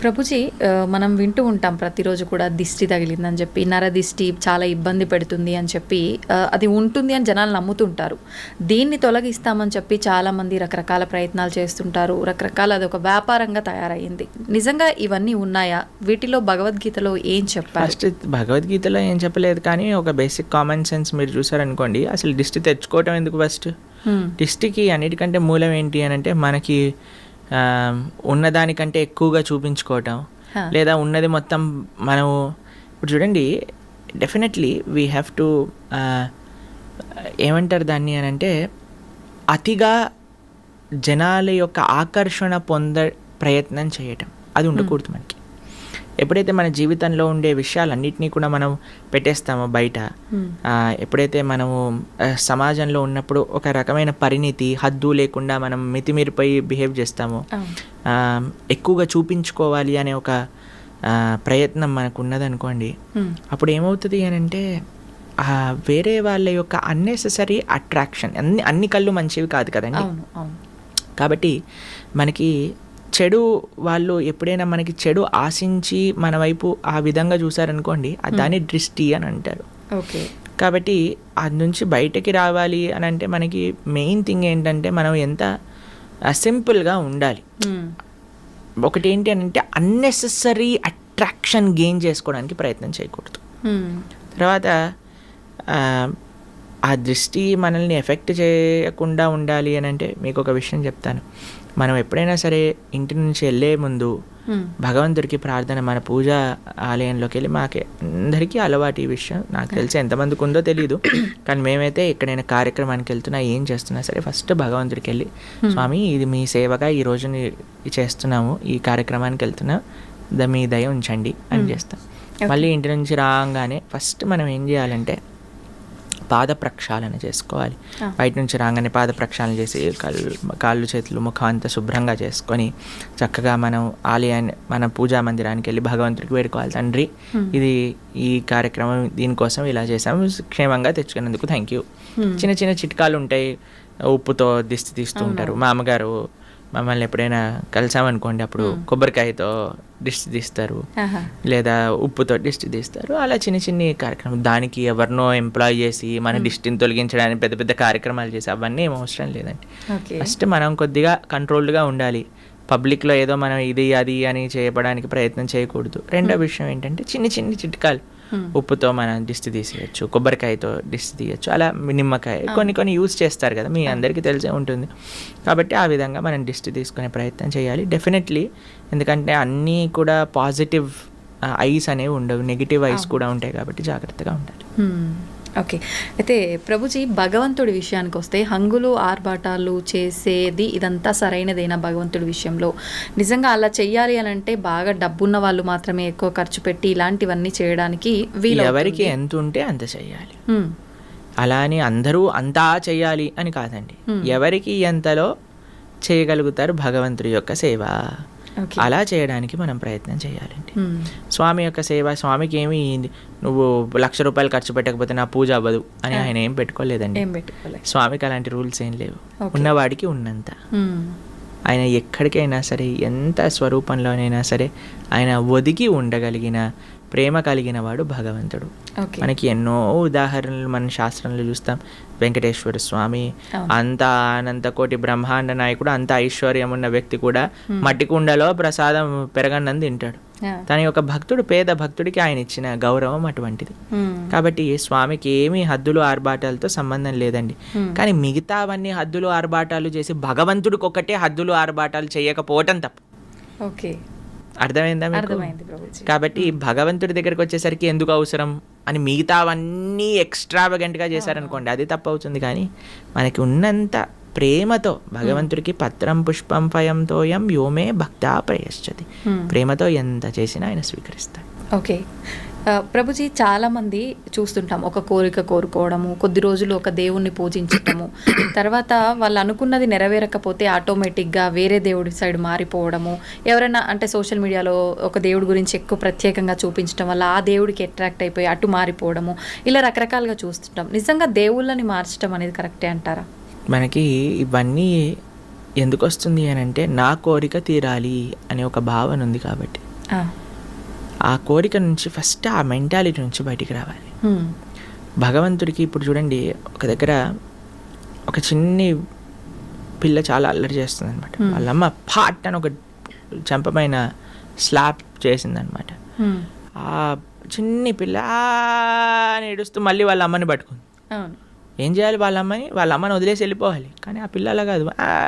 ప్రభుజీ, మనం వింటూ ఉంటాం ప్రతిరోజు కూడా దిష్టి తగిలిందని చెప్పి, నరదిష్టి చాలా ఇబ్బంది పెడుతుంది అని చెప్పి, అది ఉంటుంది అని జనాలు నమ్ముతుంటారు. దీన్ని తొలగిస్తామని చెప్పి చాలామంది రకరకాల ప్రయత్నాలు చేస్తుంటారు. రకరకాల అదొక వ్యాపారంగా తయారయ్యింది. నిజంగా ఇవన్నీ ఉన్నాయా? వీటిలో భగవద్గీతలో ఏం చెప్పారు? ఫస్ట్ భగవద్గీతలో ఏం చెప్పలేదు, కానీ ఒక బేసిక్ కామన్ సెన్స్ మీరు చూసారనుకోండి, అసలు దిష్టి తెచ్చుకోవటం ఎందుకు? ఫస్ట్ దిష్టికి అన్నిటికంటే మూలం ఏంటి అని అంటే, మనకి ఉన్నదానికంటే ఎక్కువగా చూపించుకోవటం, లేదా ఉన్నది మొత్తం మనం ఇప్పుడు చూడండి, డెఫినెట్లీ వీ హ్యావ్ టు ఏమంటారు దాన్ని అని అంటే, అతిగా జనాల యొక్క ఆకర్షణ ప్రయత్నం చేయటం అది ఉండకూడదు మనకి. ఎప్పుడైతే మన జీవితంలో ఉండే విషయాలన్నింటినీ కూడా మనం పెట్టేస్తామో బయట, ఎప్పుడైతే మనము సమాజంలో ఉన్నప్పుడు ఒక రకమైన పరిణితి, హద్దు లేకుండా మనం మితిమీరిపోయి బిహేవ్ చేస్తామో, ఎక్కువగా చూపించుకోవాలి అనే ఒక ప్రయత్నం మనకు ఉన్నదనుకోండి, అప్పుడు ఏమవుతుంది అని అంటే, వేరే వాళ్ళ యొక్క అన్నెసెసరీ అట్రాక్షన్, అన్ని కళ్ళు మంచివి కాదు కదండి. కాబట్టి మనకి చెడు వాళ్ళు ఎప్పుడైనా మనకి చెడు ఆశించి మన వైపు ఆ విధంగా చూసారనుకోండి, దాన్ని దృష్టి అని అంటారు. ఓకే. కాబట్టి అది నుంచి బయటకి రావాలి అని అంటే మనకి మెయిన్ థింగ్ ఏంటంటే, మనం ఎంత సింపుల్గా ఉండాలి. ఒకటి ఏంటి అని అంటే, అన్నెసెసరీ అట్రాక్షన్ గెయిన్ చేసుకోవడానికి ప్రయత్నం చేయకూడదు. తర్వాత ఆ దృష్టి మనల్ని ఎఫెక్ట్ చేయకుండా ఉండాలి అని అంటే, మీకు ఒక విషయం చెప్తాను. మనం ఎప్పుడైనా సరే ఇంటి నుంచి వెళ్ళే ముందు భగవంతుడికి ప్రార్థన, మన పూజా ఆలయంలోకి వెళ్ళి, మాకు అందరికీ అలవాటు ఈ విషయం, నాకు తెలిసి ఎంతమందికి ఉందో తెలీదు, కానీ మేమైతే ఎక్కడైనా కార్యక్రమానికి వెళ్తున్నా, ఏం చేస్తున్నా సరే ఫస్ట్ భగవంతుడికి వెళ్ళి, స్వామి ఇది మీ సేవగా ఈ రోజు చేస్తున్నాము, ఈ కార్యక్రమానికి వెళ్తున్నా, మీ దయ ఉంచండి అని చేస్తాం. మళ్ళీ ఇంటి నుంచి రాగానే ఫస్ట్ మనం ఏం చేయాలంటే, పాద ప్రక్షాళన చేసుకోవాలి. బయట నుంచి రాగానే పాద ప్రక్షాళన చేసి కాళ్ళు చేతులు ముఖం అంతా శుభ్రంగా చేసుకొని, చక్కగా మనం ఆలయాన్ని, మన పూజా మందిరానికి వెళ్ళి భగవంతుడికి వేడుకోవాలి, తండ్రి ఇది ఈ కార్యక్రమం దీనికోసం ఇలా చేసాము, క్షేమంగా తెచ్చుకున్నందుకు థ్యాంక్ యూ. చిన్న చిన్న చిట్కాలు ఉంటాయి. ఉప్పుతో దిష్టి తీస్తూ ఉంటారు. మా అమ్మగారు మమ్మల్ని ఎప్పుడైనా కలిసామనుకోండి, అప్పుడు కొబ్బరికాయతో దిష్టి తీస్తారు, లేదా ఉప్పుతో దిష్టి తీస్తారు. అలా చిన్న చిన్న కార్యక్రమం, దానికి ఎవరినో ఎంప్లాయ్ చేసి మన దిష్టిని తొలగించడానికి పెద్ద పెద్ద కార్యక్రమాలు చేసి అవన్నీ ఏం అవసరం లేదండి. ఫస్ట్ మనం కొద్దిగా కంట్రోల్డ్గా ఉండాలి. పబ్లిక్లో ఏదో మనం ఇది అది అని చేయడానికి ప్రయత్నం చేయకూడదు. రెండో విషయం ఏంటంటే, చిన్న చిన్న చిట్కాలు, ఉప్పుతో మనం దిష్టి తీసేయచ్చు, కొబ్బరికాయతో దిష్టి తీయచ్చు, అలా నిమ్మకాయ కొన్ని యూజ్ చేస్తారు కదా, మీ అందరికీ తెలిసే ఉంటుంది. కాబట్టి ఆ విధంగా మనం దిష్టి తీసుకునే ప్రయత్నం చేయాలి డెఫినెట్లీ. ఎందుకంటే అన్నీ కూడా పాజిటివ్ ఐస్ అనేవి ఉండవు, నెగిటివ్ ఐస్ కూడా ఉంటాయి, కాబట్టి జాగ్రత్తగా ఉండాలి. ఓకే. అయితే ప్రభుజీ, భగవంతుడి విషయానికి వస్తే, హంగులు ఆర్భాటాలు చేసేది ఇదంతా సరైనదేనా భగవంతుడి విషయంలో? నిజంగా అలా చెయ్యాలి అని అంటే బాగా డబ్బున్న వాళ్ళు మాత్రమే ఎక్కువ ఖర్చు పెట్టి ఇలాంటివన్నీ చేయడానికి వీలు? ఎవరికి ఎంత ఉంటే అంత చెయ్యాలి. అలా అని అందరూ అంతా చెయ్యాలి అని కాదండి. ఎవరికి ఎంతలో చేయగలుగుతారు భగవంతుడి యొక్క సేవ, అలా చేయడానికి మనం ప్రయత్నం చేయాలండి. స్వామి యొక్క సేవ, స్వామికి ఏమి నువ్వు 1,00,000 రూపాయలు ఖర్చు పెట్టకపోతే నా పూజ అవ్వదు అని ఆయన ఏం పెట్టుకోలేదండి. స్వామికి అలాంటి రూల్స్ ఏం లేవు. ఉన్నవాడికి ఉన్నంత. ఆయన ఎక్కడికైనా సరే, ఎంత స్వరూపంలోనైనా సరే, ఆయన ఒదిగి ఉండగలిగిన ప్రేమ కలిగిన వాడు భగవంతుడు. మనకి ఎన్నో ఉదాహరణలు మన శాస్త్రంలో చూస్తాం. వెంకటేశ్వర స్వామి అంత అనంత కోటి బ్రహ్మాండ నాయకుడు, అంత ఐశ్వర్యం ఉన్న వ్యక్తి కూడా మట్టి కుండలో ప్రసాదం పెరగన్నందు తింటాడు. తన యొక్క భక్తుడు, పేద భక్తుడికి ఆయన ఇచ్చిన గౌరవం అటువంటిది. కాబట్టి స్వామికి ఏమీ హద్దులు ఆర్భాటాలతో సంబంధం లేదండి. కానీ మిగతావన్నీ హద్దులు ఆర్భాటాలు చేసి భగవంతుడికి ఒక్కటే హద్దులు ఆర్భాటాలు చేయకపోవటం తప్పు. ఓకే, అర్థమైందా మీకు? కాబట్టి భగవంతుడి దగ్గరికి వచ్చేసరికి ఎందుకు అవసరం అని మిగతావన్నీ ఎక్స్ట్రావగెంట్గా చేశారనుకోండి, అది తప్పు అవుతుంది. కానీ మనకి ఉన్నంత ప్రేమతో భగవంతుడికి పత్రం పుష్పం ఫయంతోయం యోమే భక్తా ప్రయశ్చతి, ప్రేమతో ఎంత చేసినా ఆయన స్వీకరిస్తాడు. ఓకే ప్రభుజీ, చాలామంది చూస్తుంటాం, ఒక కోరిక కోరుకోవడము, కొద్ది రోజులు ఒక దేవుణ్ణి పూజించటము, తర్వాత వాళ్ళు అనుకున్నది నెరవేరకపోతే ఆటోమేటిక్గా వేరే దేవుడి సైడ్ మారిపోవడము, ఎవరైనా అంటే సోషల్ మీడియాలో ఒక దేవుడి గురించి ఎక్కువ ప్రత్యేకంగా చూపించడం వల్ల ఆ దేవుడికి అట్రాక్ట్ అయిపోయి అటు మారిపోవడము, ఇలా రకరకాలుగా చూస్తుంటాం. నిజంగా దేవుళ్ళని మార్చడం అనేది కరెక్టే అంటారా? మనకి ఇవన్నీ ఎందుకు వస్తుంది అని అంటే, నా కోరిక తీరాలి అనే ఒక భావన ఉంది కాబట్టి. ఆ. ఆ కోరిక నుంచి ఫస్ట్ ఆ మెంటాలిటీ నుంచి బయటికి రావాలి. భగవంతుడికి ఇప్పుడు చూడండి, ఒక దగ్గర ఒక చిన్ని పిల్ల చాలా అల్లరి చేస్తుంది అనమాట. వాళ్ళమ్మ పాట్ అని ఒక చంపమైన స్లాప్ చేసిందనమాట. ఆ చిన్ని పిల్ల అని ఏడుస్తూ మళ్ళీ వాళ్ళ అమ్మని పట్టుకుంది. ఏం చేయాలి, వాళ్ళ అమ్మని వదిలేసి వెళ్ళిపోవాలి. కానీ ఆ పిల్ల అలా కాదు,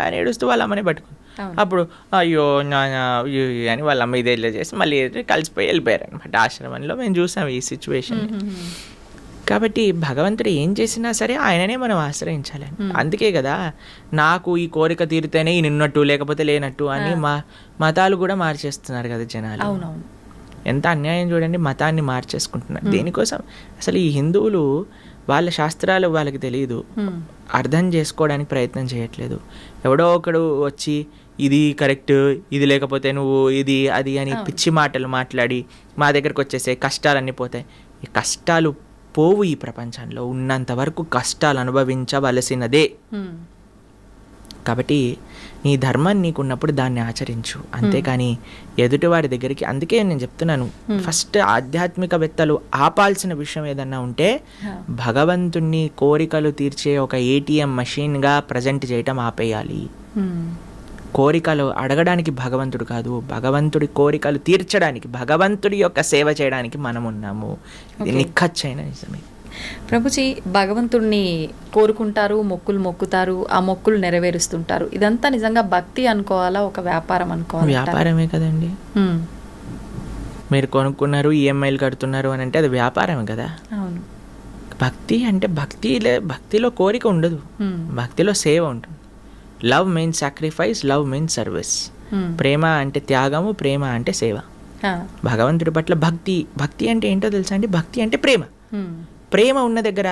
అని ఏడుస్తూ వాళ్ళ అమ్మని పట్టుకుంది. అప్పుడు అయ్యో అని వాళ్ళ అమ్మ ఇదే చేసి మళ్ళీ కలిసిపోయి వెళ్ళిపోయారు అనమాట. ఆశ్రమంలో మేము చూసాం ఈ సిచ్యువేషన్. కాబట్టి భగవంతుడు ఏం చేసినా సరే ఆయననే మనం ఆశ్రయించాలి. అందుకే కదా నాకు ఈ కోరిక తీరితేనే ఈ నిన్నట్టు లేకపోతే లేనట్టు అని మతాలు కూడా మార్చేస్తున్నారు కదా జనాలు. ఎంత అన్యాయం చూడండి, మతాన్ని మార్చేసుకుంటున్నారు. దేనికోసం? అసలు ఈ హిందువులు వాళ్ళ శాస్త్రాలు వాళ్ళకి తెలియదు, అర్థం చేసుకోవడానికి ప్రయత్నం చేయట్లేదు. ఎవడో ఒకడు వచ్చి ఇది కరెక్ట్, ఇది లేకపోతే నువ్వు ఇది అది అని పిచ్చి మాటలు మాట్లాడి మా దగ్గరకు వచ్చేసే కష్టాలన్నీ పోతాయి. ఈ కష్టాలు పోవు. ఈ ప్రపంచంలో ఉన్నంత వరకు కష్టాలు అనుభవించవలసినదే. కాబట్టి నీ ధర్మం నీకున్నప్పుడు దాన్ని ఆచరించు, అంతేకాని ఎదుటివాడి దగ్గరికి. అందుకే నేను చెప్తున్నాను, ఫస్ట్ ఆధ్యాత్మికవేత్తలు ఆపాల్సిన విషయం ఏదన్నా ఉంటే భగవంతుణ్ణి కోరికలు తీర్చే ఒక ఏటీఎం మషిన్గా ప్రజెంట్ చేయటం ఆపేయాలి. కోరికలు అడగడానికి భగవంతుడు కాదు, భగవంతుడి కోరికలు తీర్చడానికి, భగవంతుడి యొక్క సేవ చేయడానికి మనం ఉన్నాము. ఇది నిక్కచ్చైన నిజమే. ప్రభుజీ, భగవంతుడిని కోరుకుంటారు, మొక్కులు మొక్కుతారు, ఆ మొక్కులు నెరవేరుస్తుంటారు. ఇదంతా నిజంగా భక్తి అనుకోవాలా, ఒక వ్యాపారం అనుకోవాలా? వ్యాపారమే కదండి. మీరు కొనుక్కున్నారు, ఈఎంఐలు కడుతున్నారు అని అంటే అది వ్యాపారమే కదా. అవును. భక్తి అంటే భక్తిలో కోరిక ఉండదు, భక్తిలో సేవ ఉంటుంది. Love means sacrifice, love means service. ప్రేమ అంటే త్యాగము, ప్రేమ అంటే సేవ. భగవంతుడి పట్ల భక్తి అంటే ఏంటో తెలుసా అండి? భక్తి అంటే ప్రేమ. ప్రేమ ఉన్న దగ్గర,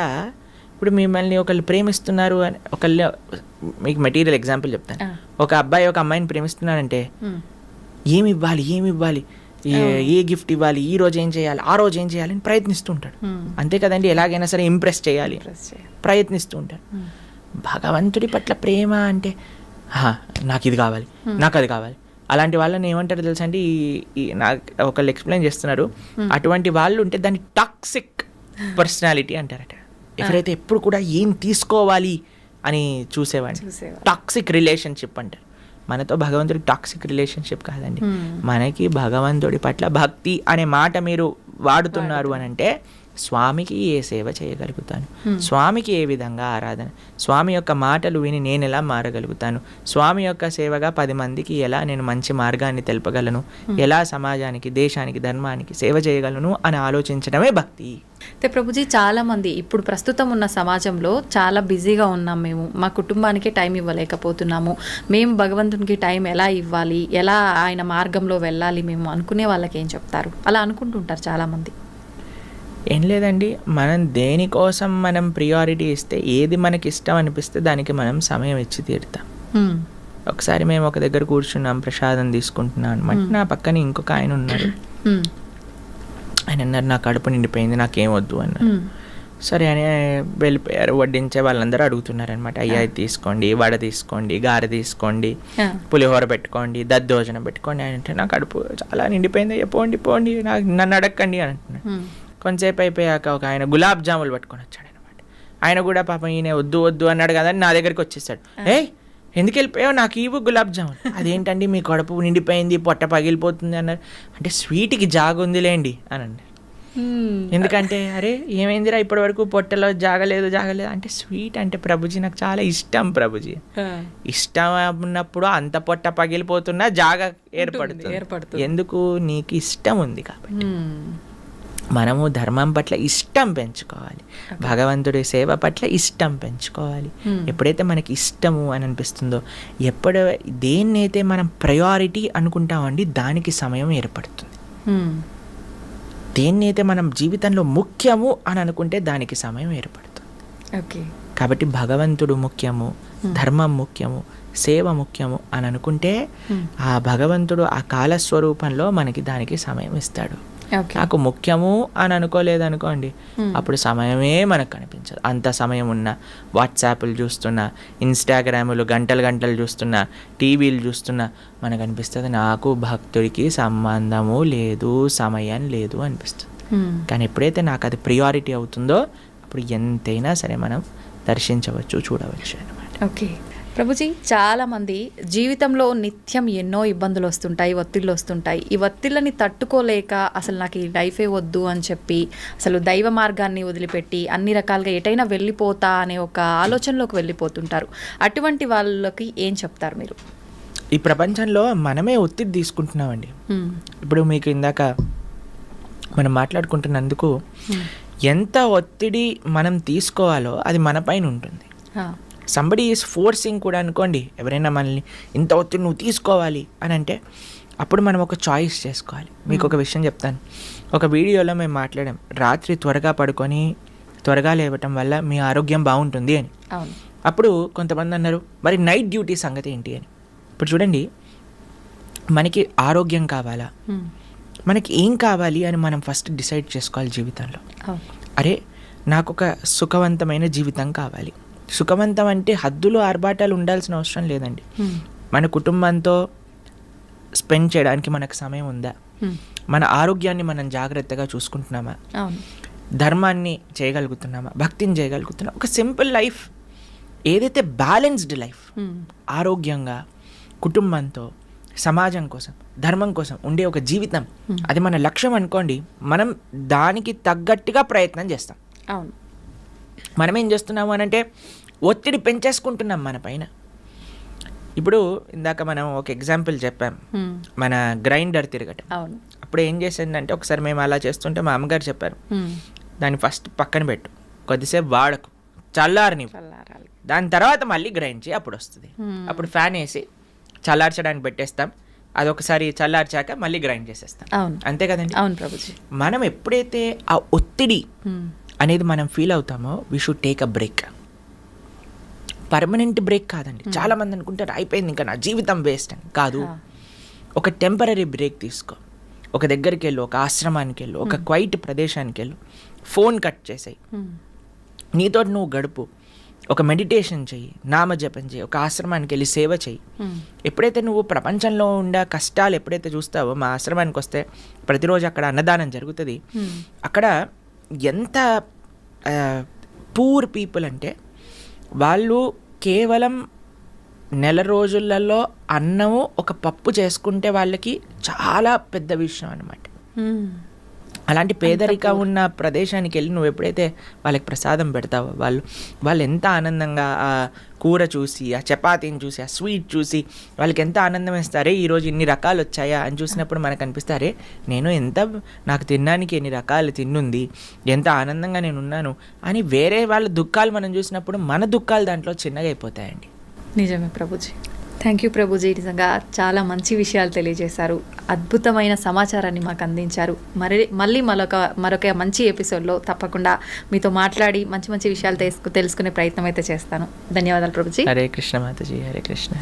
ఇప్పుడు మిమ్మల్ని ఒకళ్ళు ప్రేమిస్తున్నారు అని, ఒకళ్ళు, మీకు మెటీరియల్ ఎగ్జాంపుల్ చెప్తాను. ఒక అబ్బాయి ఒక అమ్మాయిని ప్రేమిస్తున్నారంటే ఏమి ఇవ్వాలి, ఏ గిఫ్ట్ ఇవ్వాలి, ఈ రోజు ఏం చేయాలి, ఆ రోజు ఏం చేయాలి అని ప్రయత్నిస్తూ ఉంటాడు. అంతే కదండి, ఎలాగైనా సరే ఇంప్రెస్ చేయాలి ప్రయత్నిస్తూ ఉంటాడు. భగవంతుడి పట్ల ప్రేమ అంటే నాకు ఇది కావాలి, నాకు అది కావాలి. అలాంటి వాళ్ళని ఏమంటారు తెలుసా అండి? నాకు ఒకళ్ళు ఎక్స్ప్లెయిన్ చేస్తున్నారు, అటువంటి వాళ్ళు ఉంటే దాన్ని టాక్సిక్ పర్సనాలిటీ అంటారట. ఎవరైతే ఎప్పుడు కూడా ఏం తీసుకోవాలి అని చూసేవాడిని టాక్సిక్ రిలేషన్షిప్ అంటారు. మనతో భగవంతుడి టాక్సిక్ రిలేషన్షిప్ కాదండి. మనకి భగవంతుడి పట్ల భక్తి అనే మాట మీరు వాడుతున్నారు అని అంటే స్వామికి ఏ సేవ చేయగలుగుతాను, స్వామికి ఏ విధంగా ఆరాధన, స్వామి యొక్క మాటలు విని నేను ఎలా మారగలుగుతాను, స్వామి యొక్క సేవగా 10 మందికి ఎలా నేను మంచి మార్గాన్ని తెలపగలను, ఎలా సమాజానికి, దేశానికి, ధర్మానికి సేవ చేయగలను అని ఆలోచించడమే భక్తి. అయితే ప్రభుజీ, చాలామంది ఇప్పుడు ప్రస్తుతం ఉన్న సమాజంలో చాలా బిజీగా ఉన్నాం, మేము మా కుటుంబానికి టైం ఇవ్వలేకపోతున్నాము, మేము భగవంతునికి టైం ఎలా ఇవ్వాలి, ఎలా ఆయన మార్గంలో వెళ్ళాలి మేము అనుకునే వాళ్ళకి ఏం చెప్తారు? అలా అనుకుంటుంటారు చాలామంది. ఏం లేదండి, మనం దేనికోసం మనం ప్రియారిటీ ఇస్తే, ఏది మనకి ఇష్టం అనిపిస్తే దానికి మనం సమయం ఇచ్చి తీరుతాం. ఒకసారి మేము ఒక దగ్గర కూర్చున్నాం, ప్రసాదం తీసుకుంటున్నాం అనమాట. నా పక్కన ఇంకొక ఆయన ఉన్నారు. ఆయన అన్నారు, నా కడుపు నిండిపోయింది, నాకేం వద్దు అన్నారు. సరే అని వెళ్ళిపోయారు. వడ్డించే వాళ్ళందరూ అడుగుతున్నారు అనమాట, అయ్యా ఇది తీసుకోండి, వడ తీసుకోండి, గారె తీసుకోండి, పులిహోర పెట్టుకోండి, దద్దోజనం పెట్టుకోండి. ఆయన అంటే నా కడుపు చాలా నిండిపోయింది, పోండి నన్ను అడగండి అని అంటున్నాడు. కొంతసేపు అయిపోయాక ఒక ఆయన గులాబ్ జాములు పట్టుకొని వచ్చాడు అనమాట. ఆయన కూడా పాపం ఈయన వద్దు అన్నాడు కదా, నా దగ్గరికి వచ్చేసాడు. ఎందుకు వెళ్ళిపోయావు, నాకు ఇవ్వు గులాబ్ జామున్. అదేంటండి మీ కడుపు నిండిపోయింది, పొట్ట పగిలిపోతుంది అన్నారు. అంటే స్వీట్కి జాగుందిలేండి అని అన్నారు. ఎందుకంటే అరే ఏమైందిరా ఇప్పటి వరకు పొట్టలో జాగలేదు అంటే స్వీట్ అంటే ప్రభుజీ నాకు చాలా ఇష్టం ప్రభుజీ. ఇష్టం ఉన్నప్పుడు అంత పొట్ట పగిలిపోతున్నా జాగ ఏర్పడుతుంది. ఎందుకు? నీకు ఇష్టం ఉంది కాబట్టి. మనము ధర్మం పట్ల ఇష్టం పెంచుకోవాలి, భగవంతుడి సేవ పట్ల ఇష్టం పెంచుకోవాలి. ఎప్పుడైతే మనకి ఇష్టము అని అనిపిస్తుందో, దేన్నైతే మనం ప్రయారిటీ అనుకుంటామండి దానికి సమయం ఏర్పడుతుంది. దేన్నైతే మనం జీవితంలో ముఖ్యము అని అనుకుంటే దానికి సమయం ఏర్పడుతుంది. కాబట్టి భగవంతుడు ముఖ్యము, ధర్మం ముఖ్యము, సేవ ముఖ్యము అని అనుకుంటే ఆ భగవంతుడు ఆ కాలస్వరూపంలో మనకి దానికి సమయం ఇస్తాడు. ఓకే. నాకు ముఖ్యము అని అనుకోలేదు అనుకోండి, అప్పుడు సమయమే మనకు కనిపించదు. అంత సమయం ఉన్నా వాట్సాప్లు చూస్తున్నా, ఇన్స్టాగ్రాములు గంటలు గంటలు చూస్తున్నా, టీవీలు చూస్తున్నా మనకు అనిపిస్తుంది నాకు భక్తుడికి సంబంధము లేదు, సమయం లేదు అనిపిస్తుంది. కానీ ఎప్పుడైతే నాకు అది ప్రియారిటీ అవుతుందో అప్పుడు ఎంతైనా సరే మనం దర్శించవచ్చు, చూడవచ్చు అన్నమాట. ఓకే ప్రభుజీ, చాలామంది జీవితంలో నిత్యం ఎన్నో ఇబ్బందులు వస్తుంటాయి, ఒత్తిళ్ళు వస్తుంటాయి. ఈ ఒత్తిళ్ళని తట్టుకోలేక అసలు నాకు ఈ లైఫే వద్దు అని చెప్పి అసలు దైవ మార్గాన్ని వదిలిపెట్టి అన్ని రకాలుగా ఎటైనా వెళ్ళిపోతా అనే ఒక ఆలోచనలోకి వెళ్ళిపోతుంటారు. అటువంటి వాళ్ళకి ఏం చెప్తారు మీరు? ఈ ప్రపంచంలో మనమే ఒత్తిడి తీసుకుంటున్నామండి. ఇప్పుడు మీకు ఇందాక మనం మాట్లాడుకుంటున్నందుకు ఎంత ఒత్తిడి మనం తీసుకోవాలో అది మన పైన ఉంటుంది. సంబడి ఈజ్ ఫోర్సింగ్ కూడా అనుకోండి, ఎవరైనా మనల్ని ఇంత ఒత్తిడి నువ్వు తీసుకోవాలి అని అంటే అప్పుడు మనం ఒక చాయిస్ చేసుకోవాలి. మీకు ఒక విషయం చెప్తాను. ఒక వీడియోలో మేము మాట్లాడాం, రాత్రి త్వరగా పడుకొని త్వరగా లేవటం వల్ల మీ ఆరోగ్యం బాగుంటుంది అని. అప్పుడు కొంతమంది అన్నారు, మరి నైట్ డ్యూటీ సంగతి ఏంటి అని. ఇప్పుడు చూడండి, మనకి ఆరోగ్యం కావాలా, మనకి ఏం కావాలి అని మనం ఫస్ట్ డిసైడ్ చేసుకోవాలి జీవితంలో. అరే నాకు ఒక సుఖవంతమైన జీవితం కావాలి. సుఖవంతం అంటే హద్దులు ఆర్భాటాలు ఉండాల్సిన అవసరం లేదండి. మన కుటుంబంతో స్పెండ్ చేయడానికి మనకు సమయం ఉందా, మన ఆరోగ్యాన్ని మనం జాగ్రత్తగా చూసుకుంటున్నామా, ధర్మాన్ని చేయగలుగుతున్నామా, భక్తిని చేయగలుగుతున్నామా, ఒక సింపుల్ లైఫ్, ఏదైతే బ్యాలెన్స్డ్ లైఫ్, ఆరోగ్యంగా కుటుంబంతో సమాజం కోసం ధర్మం కోసం ఉండే ఒక జీవితం, అది మన లక్ష్యం అనుకోండి. మనం దానికి తగ్గట్టుగా ప్రయత్నం చేస్తాం. అవును. మనం ఏం చేస్తున్నాము అని అంటే ఒత్తిడి పెంచేసుకుంటున్నాం మన పైన. ఇప్పుడు ఇందాక మనం ఒక ఎగ్జాంపుల్ చెప్పాం, మన గ్రైండర్ తిరగటం. అవును. అప్పుడు ఏం చేసిందంటే ఒకసారి మేము అలా చేస్తుంటే మా అమ్మగారు చెప్పారు, దాన్ని ఫస్ట్ పక్కన పెట్టు, కొద్దిసేపు వాడకు, చల్లారని, దాని తర్వాత మళ్ళీ గ్రైండ్ చేయి, అప్పుడు వస్తుంది. అప్పుడు ఫ్యాన్ వేసి చల్లార్చడానికి పెట్టేస్తాం, అదొకసారి చల్లార్చాక మళ్ళీ గ్రైండ్ చేసేస్తాం. అంతే కదండి. అవును ప్రభుజీ. మనం ఎప్పుడైతే ఆ ఒత్తిడి అనేది మనం ఫీల్ అవుతామో we should take a break. Permanent break కాదండి. చాలా మంది అనుకుంటారు అయిపోయింది ఇంకా నా జీవితం వేస్ట్ అని. కాదు, ఒక టెంపరీ బ్రేక్ తీసుకో. ఒక దగ్గరికి వెళ్ళు, ఒక ఆశ్రమానికి వెళ్ళు, ఒక క్వైట్ ప్రదేశానికి వెళ్ళు, ఫోన్ కట్ చేసేయి, నీతో నువ్వు గడుపు, ఒక మెడిటేషన్ చెయ్యి, నామజపం చెయ్యి, ఒక ఆశ్రమానికి వెళ్ళి సేవ చెయ్యి. ఎప్పుడైతే నువ్వు ప్రపంచంలో ఉండే కష్టాలు ఎప్పుడైతే చూస్తావో, మా ఆశ్రమానికి వస్తే ప్రతిరోజు అక్కడ అన్నదానం జరుగుతుంది. అక్కడ ఎంత పూర్ పీపుల్ అంటే వాళ్ళు కేవలం నెల రోజులలో అన్నము ఒక పప్పు చేసుకుంటే వాళ్ళకి చాలా పెద్ద విషయం అన్నమాట. అలాంటి పేదరికం ఉన్న ప్రదేశానికి వెళ్ళి నువ్వు ఎప్పుడైతే వాళ్ళకి ప్రసాదం పెడతావో వాళ్ళు ఎంత ఆనందంగా ఆ కూర చూసి, ఆ చపాతీని చూసి, ఆ స్వీట్ చూసి వాళ్ళకి ఎంత ఆనందం వేస్తారే, ఈరోజు ఇన్ని రకాలు వచ్చాయా అని చూసినప్పుడు మనకు అనిపిస్తారే, నేను నాకు తినడానికి ఎన్ని రకాలు తిన్నుంది, ఎంత ఆనందంగా నేను ఉన్నాను అని. వేరే వాళ్ళ దుఃఖాలు మనం చూసినప్పుడు మన దుఃఖాలు దాంట్లో చిన్నగా అయిపోతాయండి. నిజమే ప్రభుజీ. Thank you Prabhuji. నిజంగా చాలా మంచి విషయాలు తెలియజేశారు, అద్భుతమైన సమాచారాన్ని మాకు అందించారు. మళ్ళీ మరొక మంచి ఎపిసోడ్లో తప్పకుండా మీతో మాట్లాడి మంచి మంచి విషయాలు తెలుసుకునే ప్రయత్నం అయితే చేస్తాను. ధన్యవాదాలు ప్రభుజీ. హరే కృష్ణ మాతాజీ. హరే కృష్ణ.